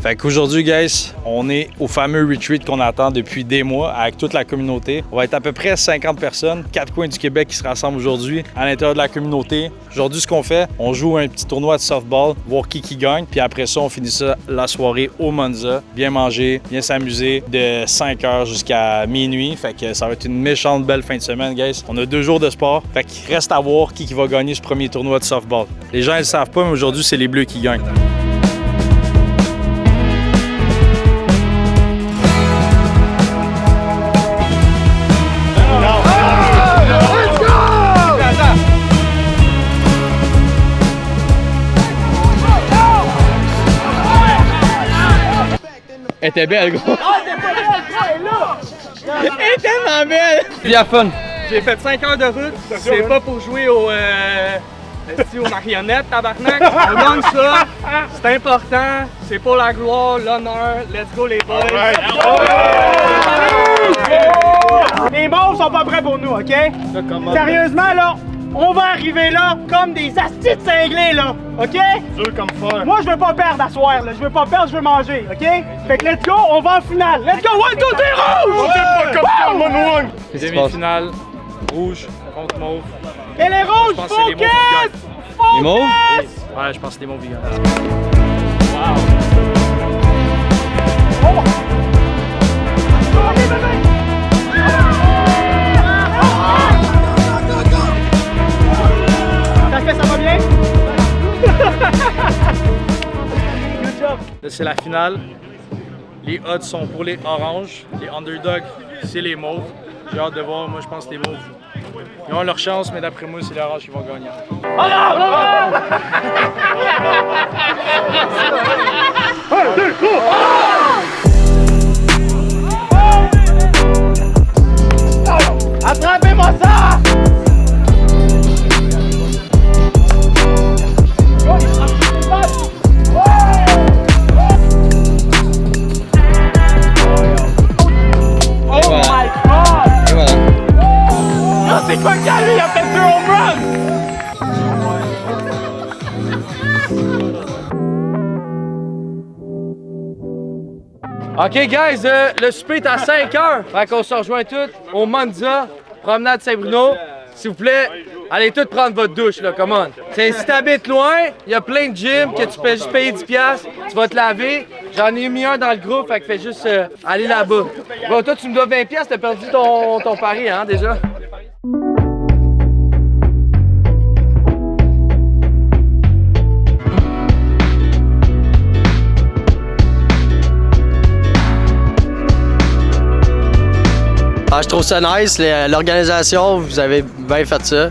Fait qu'aujourd'hui, guys, on est au fameux retreat qu'on attend depuis des mois avec toute la communauté. On va être à peu près 50 personnes, 4 coins du Québec qui se rassemblent aujourd'hui à l'intérieur de la communauté. Aujourd'hui, ce qu'on fait, on joue un petit tournoi de softball, voir qui gagne. Puis après ça, on finit ça la soirée au Monza. Bien manger, bien s'amuser de 5h jusqu'à minuit. Fait que ça va être une méchante belle fin de semaine, guys. On a 2 jours de sport. Fait qu'il reste à voir qui va gagner ce premier tournoi de softball. Les gens, ils le savent pas, mais aujourd'hui, c'est les Bleus qui gagnent. Elle était belle, gros! Ah, t'es pas belle, elle est là! Elle est tellement belle! Bien fun! J'ai fait 5 heures de route, c'est pas pour jouer aux marionnettes, tabarnak. On gagne ça, c'est important, c'est pour la gloire, l'honneur. Let's go les boys! Les mauves sont pas prêts pour nous, ok? Sérieusement là, on va arriver là comme des astis de cinglés là, ok? Dur comme fer. Moi je veux pas perdre à soir là, je veux pas perdre, je veux manger, ok? Fait que let's go, on va en finale! Let's go, 1, 2, 3, rouge! Demi-finale, rouge contre mauve. Et les rouges, Je pense que c'est les focus! mauves Les mauves? Ouais, je pense que c'est les mauves qui gagnent. Ça va bien? Good job! Là, c'est la finale. Les odds sont pour les oranges. Les underdogs, c'est les mauves. J'ai hâte de voir. Moi, je pense que les mauves, ils ont leur chance, mais d'après moi, c'est les oranges qui vont gagner. Attrapez-moi ça! Oh my god! Et voilà. Ah, c'est quoi qu'il y a lui? Il a fait 2 home runs! Ok, guys, le souper est à 5h. Fait qu'on se rejoint tous au Monza, promenade Saint-Bruno. S'il vous plaît, allez tous prendre votre douche, là, come on. Si t'habites loin, il y a plein de gyms que tu peux juste payer 10$, tu vas te laver. J'en ai mis un dans le groupe, fait que fais juste aller là-bas. Bon, toi, tu me dois 20$, t'as perdu ton pari, hein, déjà? Ah, je trouve ça nice, l'organisation, vous avez bien fait ça.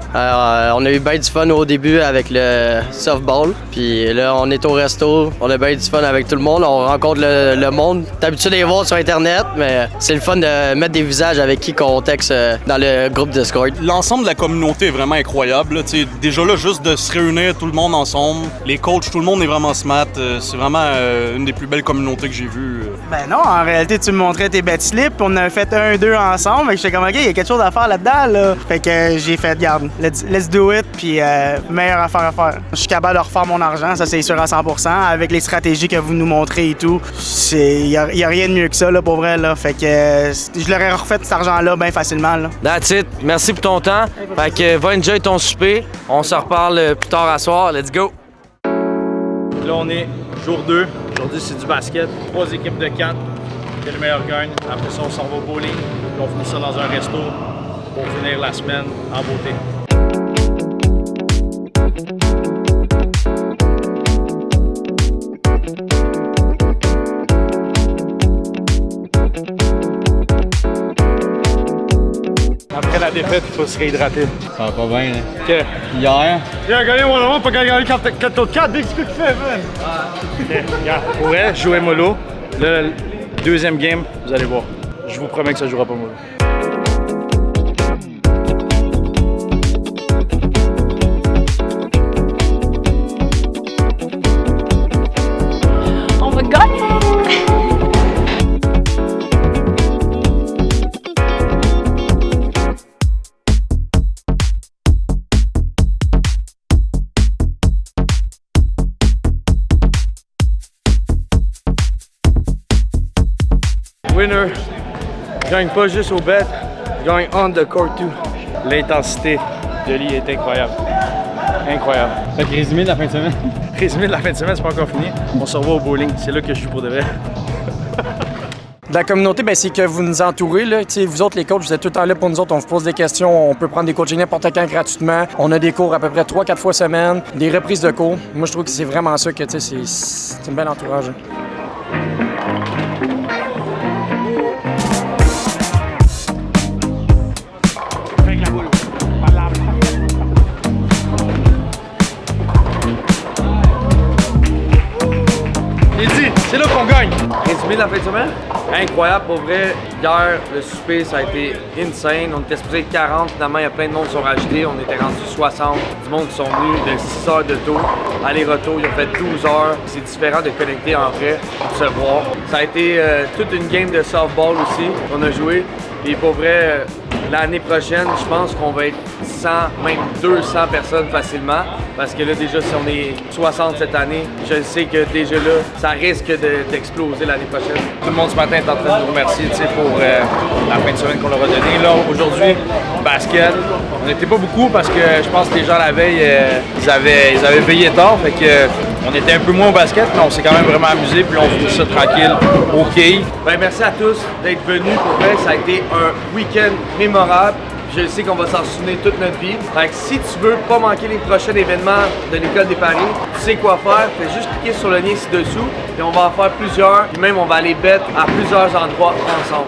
On a eu bien du fun au début avec le softball, puis là on est au resto, on a bien du fun avec tout le monde, on rencontre le monde. T'as l'habitude de les voir sur internet, mais c'est le fun de mettre des visages avec qui on texte dans le groupe Discord. L'ensemble de la communauté est vraiment incroyable. Là. Déjà là, juste de se réunir tout le monde ensemble, les coachs, tout le monde est vraiment smart. C'est vraiment une des plus belles communautés que j'ai vues. Ben non, en réalité, tu me montrais tes bet slips, on a fait 1-2 ensemble, mais j'étais comme, OK, il y a quelque chose à faire là-dedans, là. Fait que j'ai fait, garde, let's do it, puis meilleure affaire à faire. Je suis capable de refaire mon argent, ça c'est sûr à 100%, avec les stratégies que vous nous montrez et tout. Il y a rien de mieux que ça, là, pour vrai, là. Fait que je l'aurais refait cet argent-là bien facilement, là. That's it. Merci pour ton temps. Fait que va enjoy ton souper. On se reparle plus tard à soir. Let's go! Là, on est jour 2. Aujourd'hui, c'est du basket. 3 équipes de 4. Que le meilleur gagne. Après ça, on s'en va au bowling. Puis on finit ça dans un resto pour finir la semaine en beauté. Après la défaite, il faut se réhydrater. Ça va pas bien, hein? OK. Hier, J'ai gagné mon nom, pas gagné 4 autres 4. Dès que tu fais, man. OK. Regarde, pour vrai, jouer mollo. Le deuxième game, vous allez voir. Je vous promets que ça jouera pas mollo. On va gagner! winner gagne pas juste au bet, gagne on the court too. L'intensité de Lee est incroyable. Incroyable. Fait que résumé de la fin de semaine. Résumé de la fin de semaine, c'est pas encore fini. On se revoit au bowling. C'est là que je suis pour de vrai. De la communauté, c'est que vous nous entourez. Là. Vous autres, les coachs, vous êtes tout le temps là pour nous autres. On vous pose des questions. On peut prendre des coachings n'importe quand gratuitement. On a des cours à peu près 3-4 fois semaine, des reprises de cours. Moi, je trouve que c'est vraiment ça que c'est un bel entourage. C'est là qu'on gagne! Résumé de la fin de semaine? Incroyable, pour vrai. Hier, le souper, ça a été insane. On était supposé 40, finalement, il y a plein de monde qui sont rajoutés. On était rendu 60. Du monde qui sont venus de 6 heures de tôt. Aller-retour, ils ont fait 12 heures. C'est différent de connecter en vrai, pour se voir. Ça a été toute une game de softball aussi qu'on a joué. Et pour vrai, l'année prochaine, je pense qu'on va être 100, même 200 personnes facilement. Parce que là, déjà, si on est 60 cette année, je sais que déjà là, ça risque d'exploser l'année prochaine. Tout le monde ce matin est en train de nous remercier pour la fin de semaine qu'on leur a donnée. Là, aujourd'hui, basket, on n'était pas beaucoup parce que je pense que les gens la veille, ils avaient veillé tard. Fait que, on était un peu moins au basket, mais on s'est quand même vraiment amusé. Puis on fait ça tranquille, OK. Ben, merci à tous d'être venus. Pour vrai, ça a été un week-end mémorable. Je sais qu'on va s'en souvenir toute notre vie. Fait que si tu veux pas manquer les prochains événements de l'École des paris, tu sais quoi faire. Fais juste cliquer sur le lien ci-dessous et on va en faire plusieurs. Puis même, on va aller bet à plusieurs endroits ensemble.